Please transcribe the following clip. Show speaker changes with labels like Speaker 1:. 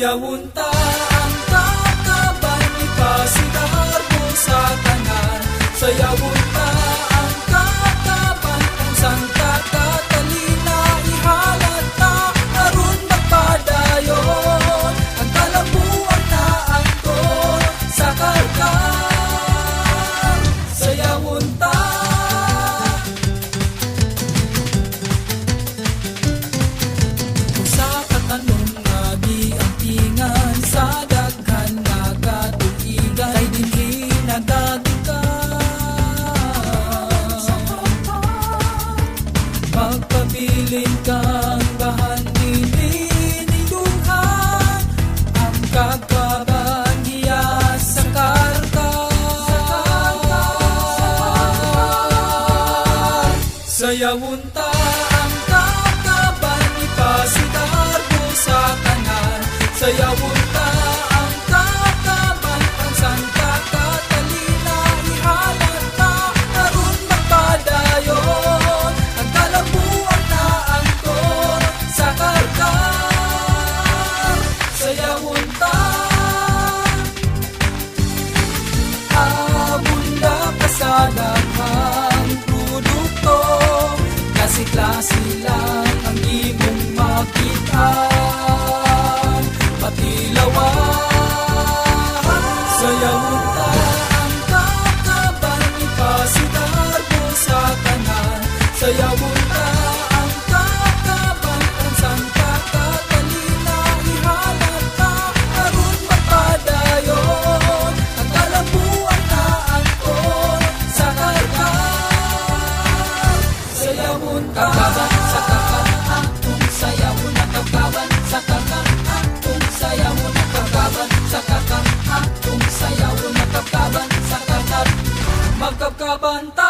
Speaker 1: Sayawunta ang kakaban, ipasigar mo sa tanan. Sayawunta ang kakaban, ang Santa Catalina ihalata, aron magpadayon ang kalabuan na angkon sa karkar. Sayawunta sa katanong nga giangkingan sa daghan nga katuigan, kay dinhi nagagikan. Magpabilin kang bahan dinindunghan, ang kakaban hiya sa karkar. Sayawunta ang kakaban, ipasigar mo sa tanan. Sayawunta ang kakaban, ang Santa Catalina ihalata, aron magpadayon ang kalabuan na angkon sa karkar. Sayawunta abunda pasadaghang produkto, klase-klase lang ang imong makitaan, patilawan. Sayawunta ang kakaban, ipasigar mo sa tanan. Sayawunta ang kakaban, ang Santa Catalina ihalata, aron magpadayon ang kalabuan na angkon sa karkar. Sayawunta sa karkar, atong sayawon ang kakaban sa karkar, atong sayawon ang kakaban sa karkar, atong sayawon ang kakaban sa karkar. Magkakaban ta